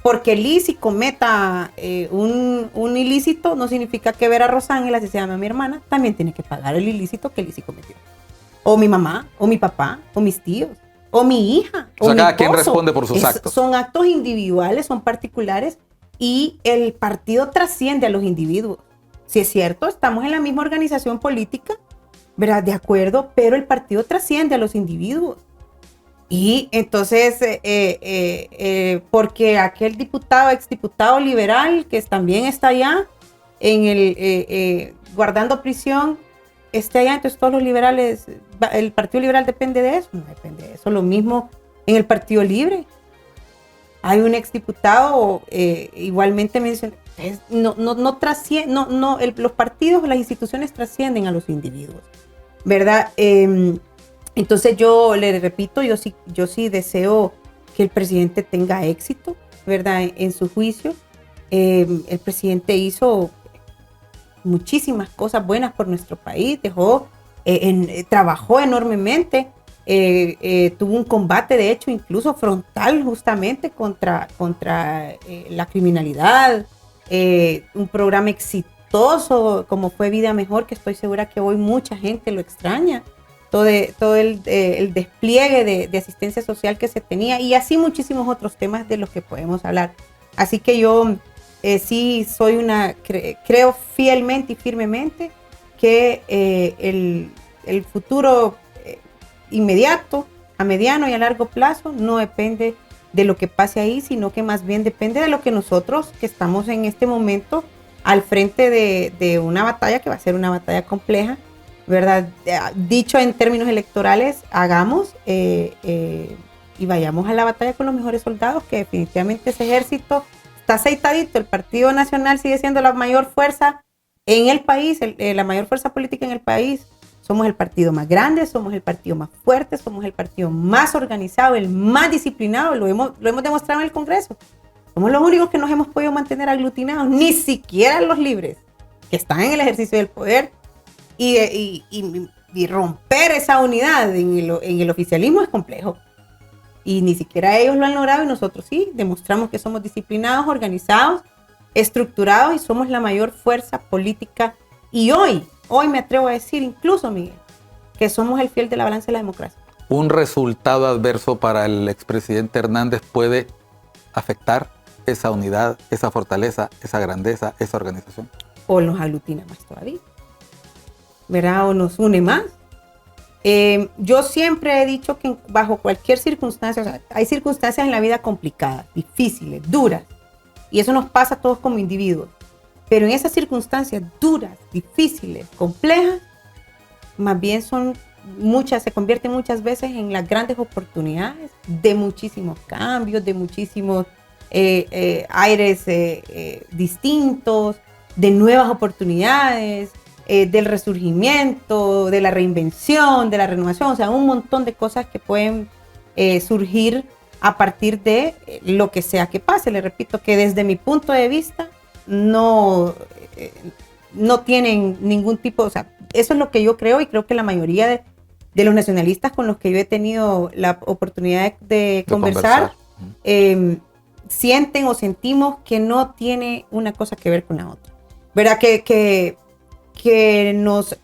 Porque Lisi cometa un ilícito no significa que Vera Rosángela, si se llama mi hermana, también tiene que pagar el ilícito que Lisi cometió. O mi mamá, o mi papá, o mis tíos, o mi hija. O sea, cada quien responde por sus actos. Son actos individuales, son particulares, y el partido trasciende a los individuos. Si es cierto, estamos en la misma organización política, ¿verdad? De acuerdo, pero el partido trasciende a los individuos. Y entonces, porque aquel diputado, exdiputado liberal, que también está allá guardando prisión, esté allá, entonces todos los liberales, el Partido Liberal depende de eso. No depende de eso. Lo mismo en el Partido Libre. Hay un exdiputado, igualmente mencioné, los partidos, las instituciones trascienden a los individuos, ¿verdad? Entonces yo le repito, yo sí deseo que el presidente tenga éxito, ¿verdad? En su juicio. El presidente hizo muchísimas cosas buenas por nuestro país, trabajó enormemente, tuvo un combate, de hecho, incluso frontal justamente contra la criminalidad, un programa exitoso como fue Vida Mejor, que estoy segura que hoy mucha gente lo extraña. Todo el despliegue de asistencia social que se tenía, y así muchísimos otros temas de los que podemos hablar. Así que yo sí soy creo fielmente y firmemente que el futuro inmediato, a mediano y a largo plazo, no depende de lo que pase ahí, sino que más bien depende de lo que nosotros, que estamos en este momento al frente de una batalla que va a ser una batalla compleja, ¿verdad? Dicho en términos electorales, hagamos y vayamos a la batalla con los mejores soldados, que definitivamente ese ejército está aceitadito. El Partido Nacional sigue siendo la mayor fuerza en el país, la mayor fuerza política en el país. Somos el partido más grande, somos el partido más fuerte, somos el partido más organizado, el más disciplinado, lo hemos demostrado en el Congreso. Somos los únicos que nos hemos podido mantener aglutinados, ni siquiera los libres, que están en el ejercicio del poder, y romper esa unidad en el oficialismo es complejo. Y ni siquiera ellos lo han logrado y nosotros sí, demostramos que somos disciplinados, organizados, estructurados y somos la mayor fuerza política. Y hoy me atrevo a decir, incluso Miguel, que somos el fiel de la balanza de la democracia. ¿Un resultado adverso para el expresidente Hernández puede afectar esa unidad, esa fortaleza, esa grandeza, esa organización? O nos aglutina más todavía, ¿verdad? O nos une más. Yo siempre he dicho que bajo cualquier circunstancia, o sea, hay circunstancias en la vida complicadas, difíciles, duras, y eso nos pasa a todos como individuos. Pero en esas circunstancias duras, difíciles, complejas, más bien se convierten muchas veces en las grandes oportunidades de muchísimos cambios, de muchísimos aires distintos, de nuevas oportunidades, del resurgimiento, de la reinvención, de la renovación, o sea, un montón de cosas que pueden surgir a partir de lo que sea que pase. Le repito que desde mi punto de vista no tienen ningún tipo, o sea, eso es lo que yo creo y creo que la mayoría de los nacionalistas con los que yo he tenido la oportunidad de conversar. Sienten o sentimos que no tiene una cosa que ver con la otra. ¿Verdad? Que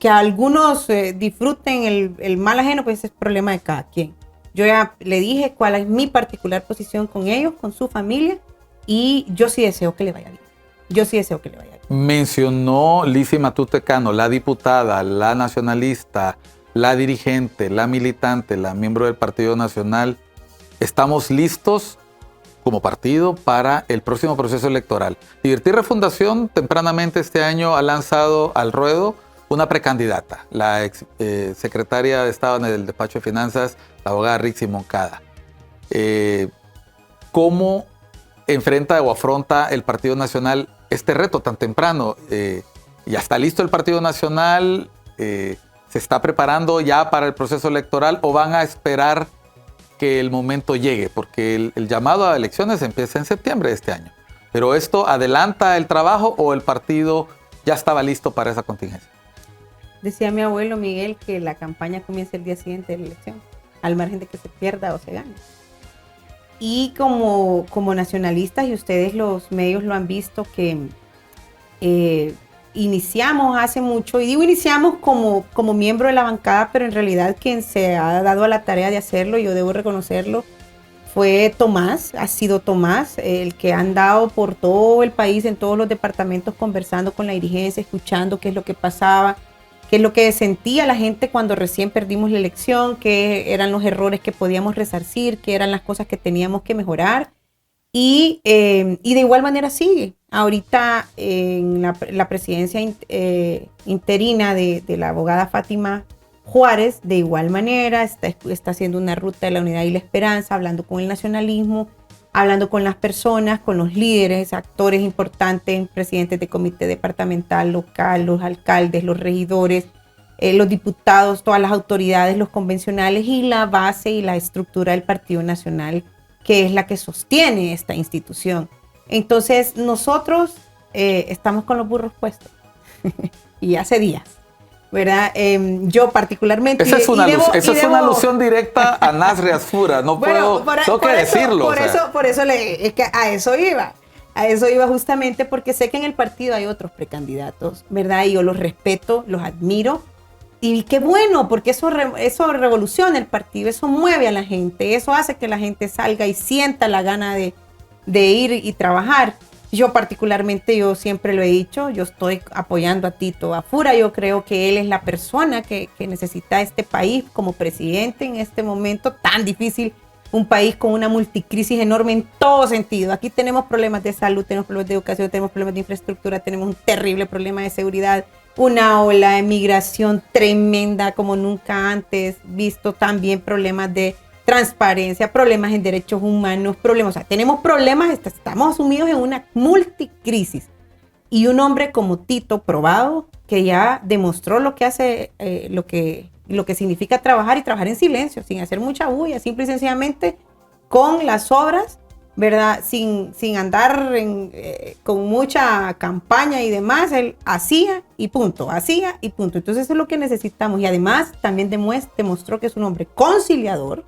algunos disfruten el mal ajeno, pues ese es problema de cada quien. Yo ya le dije cuál es mi particular posición con ellos, con su familia, y yo sí deseo que le vaya bien. Yo sí deseo que le vaya bien. Mencionó Lizzy Matute Cano, la diputada, la nacionalista, la dirigente, la militante, la miembro del Partido Nacional. ¿Estamos listos como partido para el próximo proceso electoral? Divertir Refundación tempranamente este año ha lanzado al ruedo una precandidata, la ex secretaria de Estado en el Despacho de Finanzas, la abogada Rixi Moncada. ¿Cómo enfrenta o afronta el Partido Nacional este reto tan temprano? ¿Ya está listo el Partido Nacional? ¿Se está preparando ya para el proceso electoral o van a esperar que el momento llegue? Porque el llamado a elecciones empieza en septiembre de este año. ¿Pero esto adelanta el trabajo o el partido ya estaba listo para esa contingencia? Decía mi abuelo Miguel que la campaña comienza el día siguiente de la elección, al margen de que se pierda o se gane. Y como nacionalistas, y ustedes los medios lo han visto, que iniciamos hace mucho, y digo iniciamos como miembro de la bancada, pero en realidad quien se ha dado a la tarea de hacerlo, yo debo reconocerlo, ha sido Tomás, el que ha andado por todo el país, en todos los departamentos, conversando con la dirigencia, escuchando qué es lo que pasaba, qué es lo que sentía la gente cuando recién perdimos la elección, qué eran los errores que podíamos resarcir, qué eran las cosas que teníamos que mejorar. Y de igual manera sigue. Ahorita en la presidencia interina de la abogada Fátima Juárez, de igual manera, está haciendo una ruta de la unidad y la esperanza, hablando con el nacionalismo, hablando con las personas, con los líderes, actores importantes, presidentes de comité departamental, local, los alcaldes, los regidores, los diputados, todas las autoridades, los convencionales y la base y la estructura del Partido Nacional, que es la que sostiene esta institución. Entonces, nosotros estamos con los burros puestos y hace días, ¿verdad? Yo particularmente... Esa es una alusión directa a Nasri Asfura, no puedo, tengo que decirlo. Por eso es que a eso iba justamente porque sé que en el partido hay otros precandidatos, ¿verdad? Y yo los respeto, los admiro. Y qué bueno, porque eso revoluciona el partido, eso mueve a la gente, eso hace que la gente salga y sienta la gana de ir y trabajar. Yo particularmente, yo siempre lo he dicho, yo estoy apoyando a Tito Afura, yo creo que él es la persona que necesita este país como presidente en este momento tan difícil, un país con una multicrisis enorme en todo sentido. Aquí tenemos problemas de salud, tenemos problemas de educación, tenemos problemas de infraestructura, tenemos un terrible problema de seguridad, una ola de migración tremenda como nunca antes visto, también problemas de transparencia, problemas en derechos humanos, o sea, tenemos problemas, estamos sumidos en una multicrisis. Y un hombre como Tito, probado, que ya demostró lo que hace, lo que significa trabajar y trabajar en silencio, sin hacer mucha bulla, simple y sencillamente con las obras ¿verdad? Sin andar con mucha campaña y demás, él hacía y punto. Entonces eso es lo que necesitamos. Y además también demostró que es un hombre conciliador,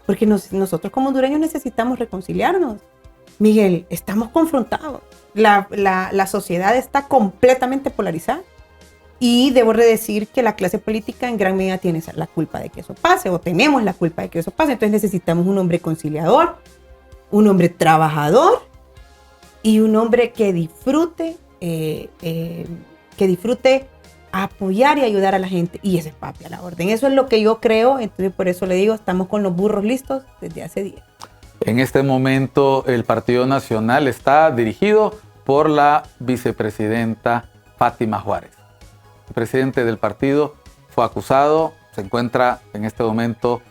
porque nosotros como hondureños necesitamos reconciliarnos. Miguel, estamos confrontados. La sociedad está completamente polarizada. Y debo de decir que la clase política en gran medida tiene la culpa de que eso pase, o tenemos la culpa de que eso pase. Entonces necesitamos un hombre conciliador, un hombre trabajador y un hombre que disfrute apoyar y ayudar a la gente. Y ese es papi a la orden. Eso es lo que yo creo. Entonces por eso le digo, estamos con los burros listos desde hace días. En este momento el Partido Nacional está dirigido por la vicepresidenta Fátima Juárez. El presidente del partido fue acusado, se encuentra en este momento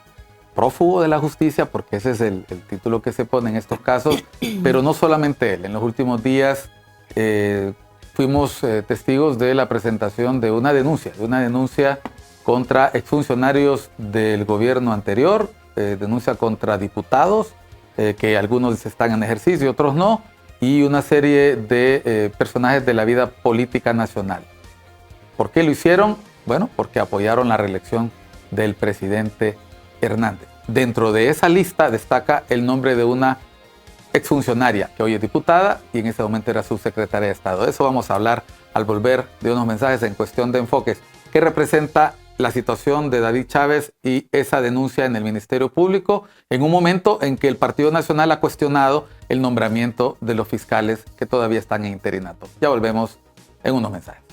prófugo de la justicia, porque ese es el título que se pone en estos casos, pero no solamente él. En los últimos días fuimos testigos de la presentación de una denuncia contra exfuncionarios del gobierno anterior, denuncia contra diputados, que algunos están en ejercicio y otros no, y una serie de personajes de la vida política nacional. ¿Por qué lo hicieron? Bueno, porque apoyaron la reelección del presidente Hernández. Dentro de esa lista destaca el nombre de una exfuncionaria que hoy es diputada y en ese momento era subsecretaria de Estado. De eso vamos a hablar al volver de unos mensajes en Cuestión de Enfoques. ¿Qué representa la situación de David Chávez y esa denuncia en el Ministerio Público en un momento en que el Partido Nacional ha cuestionado el nombramiento de los fiscales que todavía están en interinato? Ya volvemos en unos mensajes.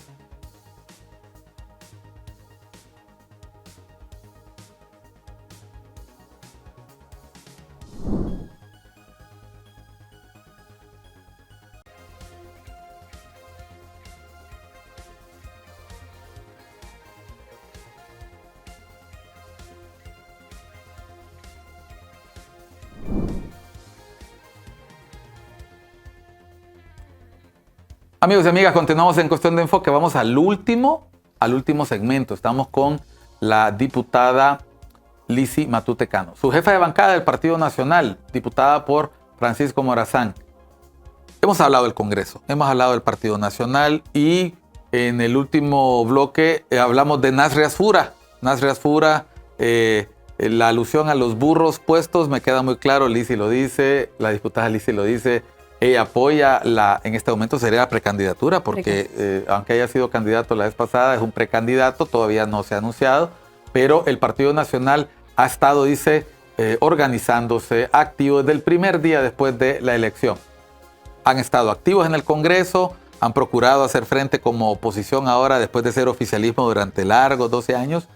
Amigos y amigas, continuamos en Cuestión de Enfoque. Vamos al último segmento. Estamos con la diputada Lizzy Matute Cano, su jefa de bancada del Partido Nacional, diputada por Francisco Morazán. Hemos hablado del Congreso, hemos hablado del Partido Nacional y en el último bloque hablamos de Nasri Asfura. Nasri Asfura, la alusión a los burros puestos, me queda muy claro, Lizzy lo dice, la diputada Lizzy lo dice. Ella apoya en este momento sería la precandidatura, porque aunque haya sido candidato la vez pasada, es un precandidato, todavía no se ha anunciado, pero el Partido Nacional ha estado, dice, organizándose activo desde el primer día después de la elección. Han estado activos en el Congreso, han procurado hacer frente como oposición ahora, después de ser oficialismo durante largos 12 años,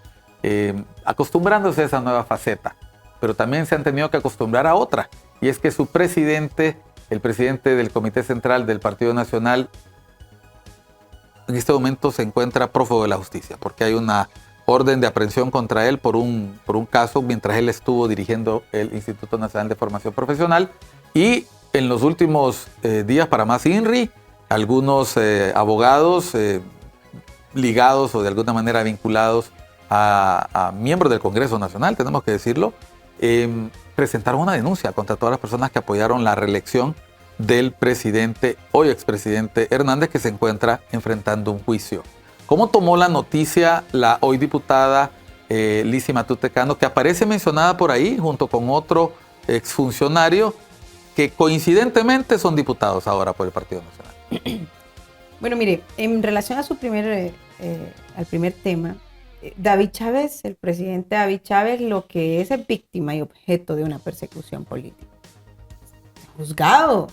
acostumbrándose a esa nueva faceta. Pero también se han tenido que acostumbrar a otra, y es que su presidente, el presidente del Comité Central del Partido Nacional, en este momento se encuentra prófugo de la justicia, porque hay una orden de aprehensión contra él por un caso mientras él estuvo dirigiendo el Instituto Nacional de Formación Profesional. Y en los últimos días, para más INRI, algunos abogados ligados o de alguna manera vinculados a miembros del Congreso Nacional, tenemos que decirlo, presentaron una denuncia contra todas las personas que apoyaron la reelección del presidente, hoy expresidente Hernández, que se encuentra enfrentando un juicio. ¿Cómo tomó la noticia la hoy diputada Lizzy Matute Cano, que aparece mencionada por ahí junto con otro exfuncionario que coincidentemente son diputados ahora por el Partido Nacional? Bueno, mire, en relación a al primer tema, David Chávez, el presidente David Chávez, lo que es víctima y objeto de una persecución política. Juzgado.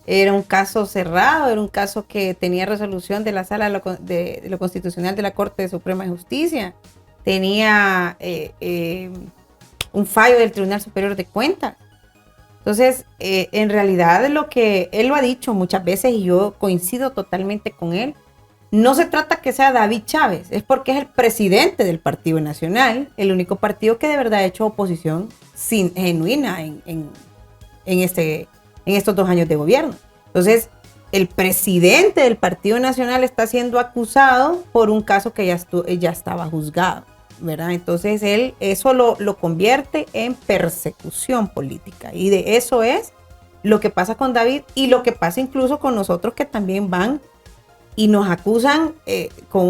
Era un caso cerrado, era un caso que tenía resolución de la Sala de lo Constitucional de la Corte Suprema de Justicia. Tenía un fallo del Tribunal Superior de Cuentas. Entonces, en realidad lo que él lo ha dicho muchas veces y yo coincido totalmente con él, no se trata que sea David Chávez, es porque es el presidente del Partido Nacional, el único partido que de verdad ha hecho oposición genuina en estos 2 años de gobierno. Entonces, el presidente del Partido Nacional está siendo acusado por un caso que ya estaba juzgado, ¿verdad? Entonces, él eso lo convierte en persecución política y de eso es lo que pasa con David y lo que pasa incluso con nosotros que también van y nos acusan con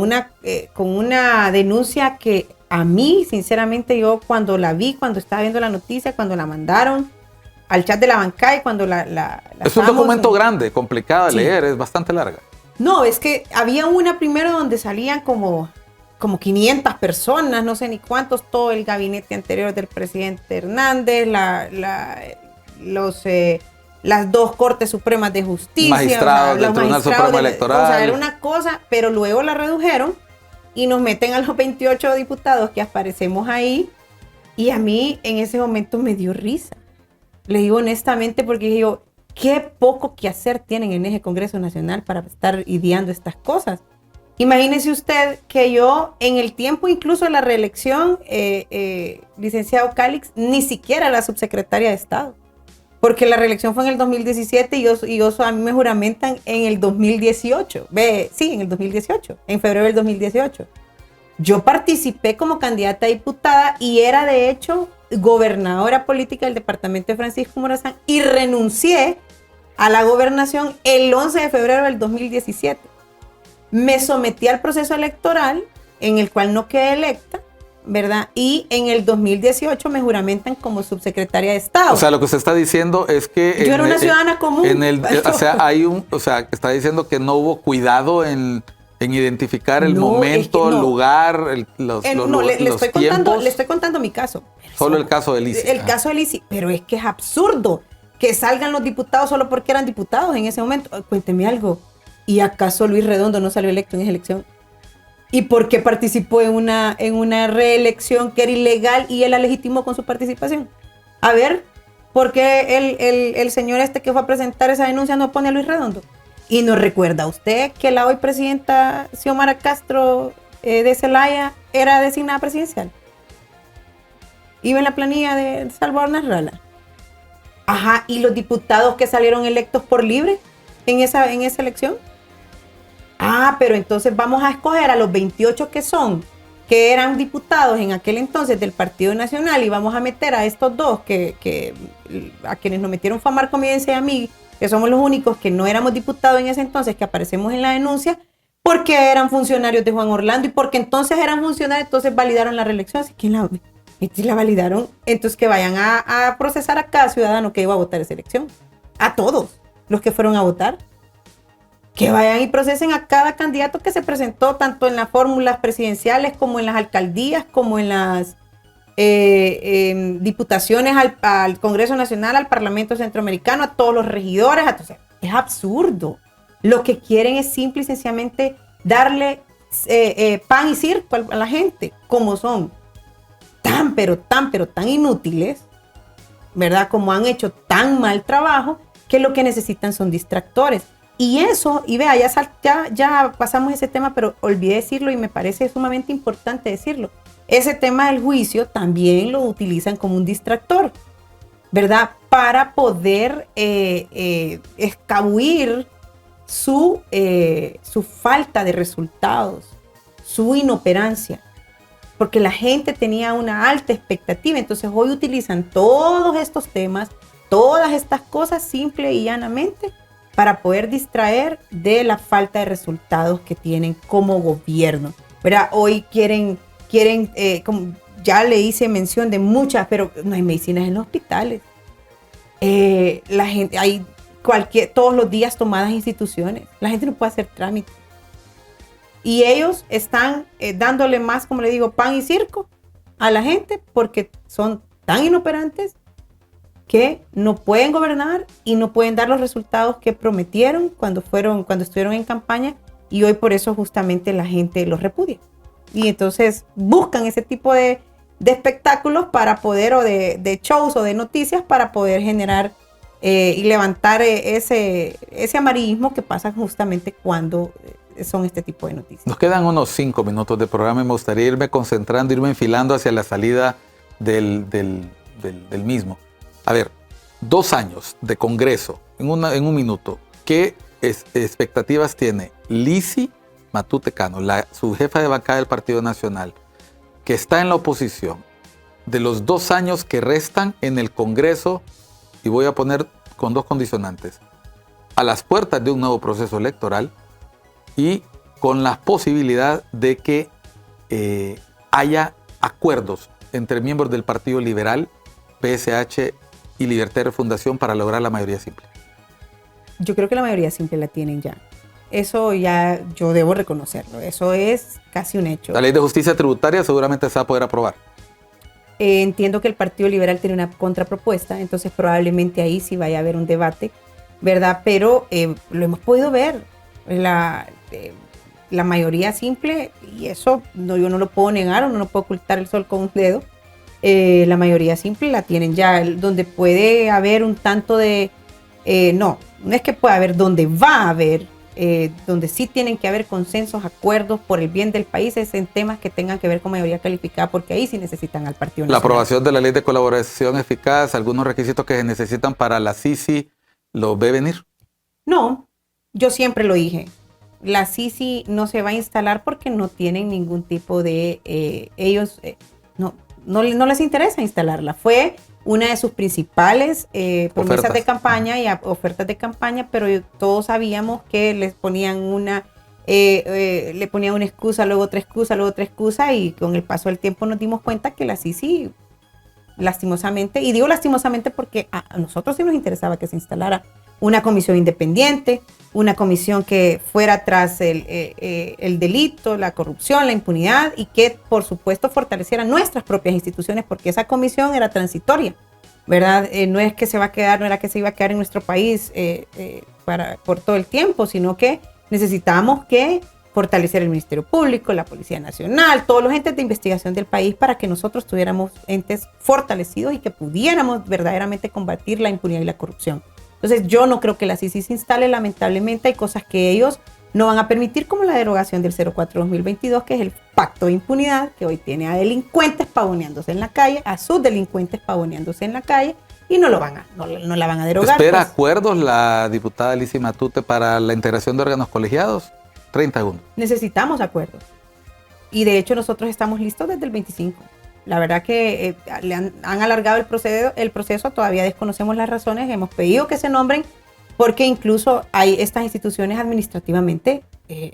una denuncia que a mí, sinceramente, yo cuando la vi, cuando estaba viendo la noticia, cuando la mandaron al chat de la bancada y cuando la es un documento grande, complicado de leer, es bastante larga. No, es que había una primero donde salían como 500 personas, no sé ni cuántos, todo el gabinete anterior del presidente Hernández, las dos Cortes Supremas de Justicia, magistrados del Tribunal Supremo Electoral. O sea, era una cosa, pero luego la redujeron y nos meten a los 28 diputados que aparecemos ahí, y a mí en ese momento me dio risa. Le digo honestamente, porque dije yo, qué poco que hacer tienen en ese Congreso Nacional para estar ideando estas cosas. Imagínese usted que yo, en el tiempo incluso de la reelección, licenciado Calix, ni siquiera era subsecretaria de Estado, porque la reelección fue en el 2017 y a mí me juramentan en el 2018. Sí, en el 2018, en febrero del 2018. Yo participé como candidata a diputada y era de hecho gobernadora política del departamento de Francisco Morazán y renuncié a la gobernación el 11 de febrero del 2017. Me sometí al proceso electoral en el cual no quedé electa, ¿verdad? Y en el 2018 me juramentan como subsecretaria de Estado. O sea, lo que usted está diciendo es que... Yo era una ciudadana común. Está diciendo que no hubo cuidado en identificar el momento, el lugar, los tiempos. Le estoy contando mi caso. Solo el caso de Lisi. El caso de Lisi. Pero es que es absurdo que salgan los diputados solo porque eran diputados en ese momento. Cuénteme algo. ¿Y acaso Luis Redondo no salió electo en esa elección? ¿Y por qué participó en una reelección que era ilegal y él la legitimó con su participación? A ver, ¿por qué el señor que fue a presentar esa denuncia no pone a Luis Redondo? ¿Y no recuerda usted que la hoy presidenta Xiomara Castro de Zelaya era designada presidencial? Iba en la planilla de Salvador Nasralla. Ajá, ¿y los diputados que salieron electos por libre en esa elección? Ah, pero entonces vamos a escoger a los 28 que eran diputados en aquel entonces del Partido Nacional, y vamos a meter a estos dos a quienes nos metieron fue a Marco Midencia y a mí, que somos los únicos que no éramos diputados en ese entonces, que aparecemos en la denuncia, porque eran funcionarios de Juan Orlando y porque entonces eran funcionarios, entonces validaron la reelección. Así que la validaron, entonces que vayan a procesar a cada ciudadano que iba a votar esa elección. A todos los que fueron a votar. Que vayan y procesen a cada candidato que se presentó, tanto en las fórmulas presidenciales como en las alcaldías, como en las diputaciones al Congreso Nacional, al Parlamento Centroamericano, a todos los regidores. Es absurdo. Lo que quieren es simple y sencillamente darle pan y circo a la gente, como son tan inútiles, ¿verdad? Como han hecho tan mal trabajo, que lo que necesitan son distractores. Y eso, y vea, ya pasamos ese tema, pero olvidé decirlo y me parece sumamente importante decirlo. Ese tema del juicio también lo utilizan como un distractor, ¿verdad? Para poder escabuir su falta de resultados, su inoperancia, porque la gente tenía una alta expectativa. Entonces hoy utilizan todos estos temas, todas estas cosas simple y llanamente para poder distraer de la falta de resultados que tienen como gobierno, ¿verdad? Hoy quieren como ya le hice mención de muchas, pero no hay medicinas en los hospitales. La gente, hay todos los días tomadas instituciones. La gente no puede hacer trámites. Y ellos están dándole más, como le digo, pan y circo a la gente porque son tan inoperantes que no pueden gobernar y no pueden dar los resultados que prometieron cuando estuvieron en campaña, y hoy por eso justamente la gente los repudia. Y entonces buscan ese tipo de espectáculos para poder, o de shows o de noticias, para poder generar y levantar ese amarillismo que pasa justamente cuando son este tipo de noticias. Nos quedan unos 5 minutos de programa y me gustaría irme concentrando, irme enfilando hacia la salida del mismo. A ver, 2 años de Congreso en un minuto. ¿Qué expectativas tiene Lisi Matute Cano, su jefa de bancada del Partido Nacional, que está en la oposición, de los 2 años que restan en el Congreso? Y voy a poner con dos condicionantes. A las puertas de un nuevo proceso electoral y con la posibilidad de que haya acuerdos entre miembros del Partido Liberal, PSH y Libertario Fundación para lograr la mayoría simple. Yo creo que la mayoría simple la tienen ya. Eso ya yo debo reconocerlo. Eso es casi un hecho. La ley de justicia tributaria seguramente se va a poder aprobar. Entiendo que el Partido Liberal tiene una contrapropuesta, entonces probablemente ahí sí vaya a haber un debate, ¿verdad? Pero lo hemos podido ver. La mayoría simple, y eso yo no lo puedo negar, o no puedo ocultar el sol con un dedo. La mayoría simple la tienen ya, donde puede haber un tanto de... no es que pueda haber, donde va a haber, donde sí tienen que haber consensos, acuerdos por el bien del país, es en temas que tengan que ver con mayoría calificada, porque ahí sí necesitan al Partido Nacional. La aprobación de la ley de colaboración eficaz, algunos requisitos que se necesitan para la Sisi, ¿los ve venir? No, yo siempre lo dije. La Sisi no se va a instalar porque no tienen ningún tipo de... ellos no les interesa instalarla. Fue una de sus principales promesas de campaña y ofertas de campaña, pero todos sabíamos que les ponían le ponían una excusa, luego otra excusa, y con el paso del tiempo nos dimos cuenta que la Sisi, lastimosamente, y digo lastimosamente porque a nosotros sí nos interesaba que se instalara una comisión independiente, una comisión que fuera tras el delito, la corrupción, la impunidad, y que por supuesto fortaleciera nuestras propias instituciones, porque esa comisión era transitoria, ¿verdad? No es que se va a quedar, no era que se iba a quedar en nuestro país por todo el tiempo, sino que necesitamos que fortalecer el Ministerio Público, la Policía Nacional, todos los entes de investigación del país, para que nosotros tuviéramos entes fortalecidos y que pudiéramos verdaderamente combatir la impunidad y la corrupción. Entonces yo no creo que la Sisi se instale, lamentablemente hay cosas que ellos no van a permitir, como la derogación del 04-2022, que es el pacto de impunidad, que hoy tiene a delincuentes pavoneándose en la calle, a sus delincuentes pavoneándose en la calle, y no la van a derogar. ¿Espera acuerdos la diputada Lizy Matute para la integración de órganos colegiados? 30 segundos. Necesitamos acuerdos. Y de hecho nosotros estamos listos desde el 25. La verdad que le han alargado el proceso, todavía desconocemos las razones, hemos pedido que se nombren, porque incluso estas instituciones administrativamente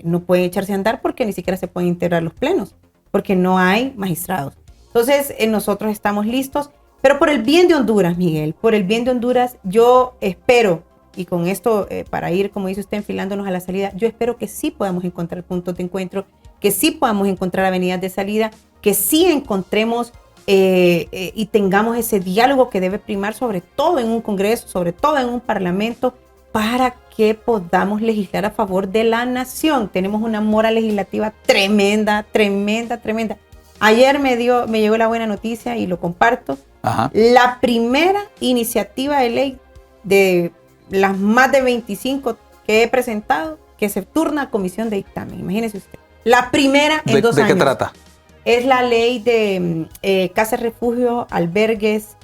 no pueden echarse a andar porque ni siquiera se pueden integrar los plenos, porque no hay magistrados. Entonces nosotros estamos listos, pero por el bien de Honduras, Miguel, por el bien de Honduras, yo espero, y con esto para ir, como dice usted, enfilándonos a la salida, yo espero que sí podamos encontrar puntos de encuentro, que sí podamos encontrar avenidas de salida, que sí encontremos y tengamos ese diálogo que debe primar, sobre todo en un Congreso, sobre todo en un Parlamento, para que podamos legislar a favor de la nación. Tenemos una mora legislativa tremenda. Ayer me llegó la buena noticia y lo comparto. Ajá. La primera iniciativa de ley de las más de 25 que he presentado, que se turna a comisión de dictamen. Imagínese usted. La primera en 2 años. ¿De qué trata? Es la ley de casas, refugio, albergues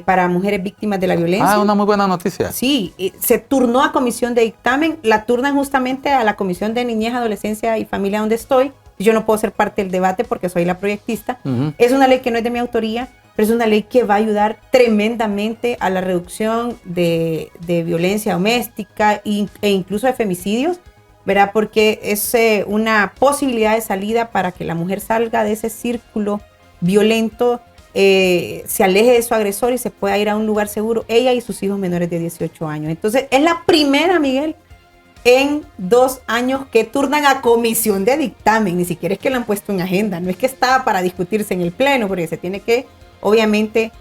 para mujeres víctimas de la violencia. Una muy buena noticia. Sí, se turnó a comisión de dictamen. La turnan justamente a la Comisión de Niñez, Adolescencia y Familia, donde estoy. Yo no puedo ser parte del debate porque soy la proyectista. Uh-huh. Es una ley que no es de mi autoría, pero es una ley que va a ayudar tremendamente a la reducción de violencia doméstica e incluso de femicidios, ¿verdad? Porque es una posibilidad de salida para que la mujer salga de ese círculo violento, se aleje de su agresor y se pueda ir a un lugar seguro, ella y sus hijos menores de 18 años. Entonces, es la primera, Miguel, en 2 años que turnan a comisión de dictamen. Ni siquiera es que la han puesto en agenda, no es que está para discutirse en el pleno, porque se tiene que, obviamente,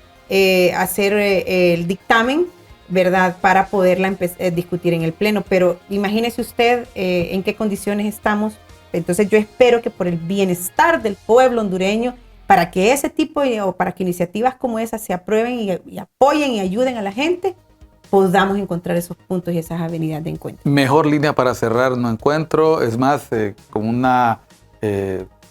hacer el dictamen, ¿verdad?, para poderla discutir en el pleno. Pero imagínese usted en qué condiciones estamos. Entonces yo espero que por el bienestar del pueblo hondureño, para que ese tipo o para que iniciativas como esas se aprueben y apoyen y ayuden a la gente, podamos encontrar esos puntos y esas avenidas de encuentro. Mejor línea para cerrar no encuentro, es más como una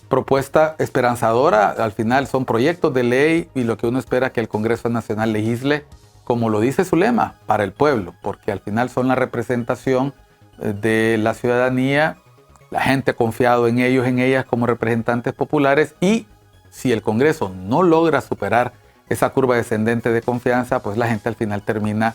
propuesta esperanzadora. Al final son proyectos de ley y lo que uno espera que el Congreso Nacional legisle, como lo dice su lema, para el pueblo, porque al final son la representación de la ciudadanía. La gente ha confiado en ellos, en ellas como representantes populares, y si el Congreso no logra superar esa curva descendente de confianza, pues la gente al final termina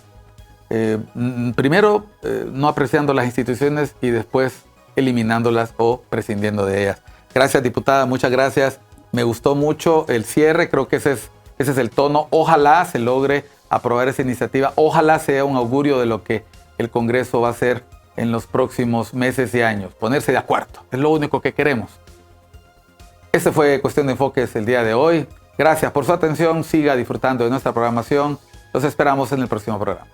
primero no apreciando las instituciones y después eliminándolas o prescindiendo de ellas. Gracias, diputada, muchas gracias. Me gustó mucho el cierre, creo que ese es el tono. Ojalá se logre aprobar esa iniciativa, ojalá sea un augurio de lo que el Congreso va a hacer en los próximos meses y años, ponerse de acuerdo, es lo único que queremos. Este fue Cuestión de Enfoques el día de hoy. Gracias por su atención, siga disfrutando de nuestra programación, los esperamos en el próximo programa.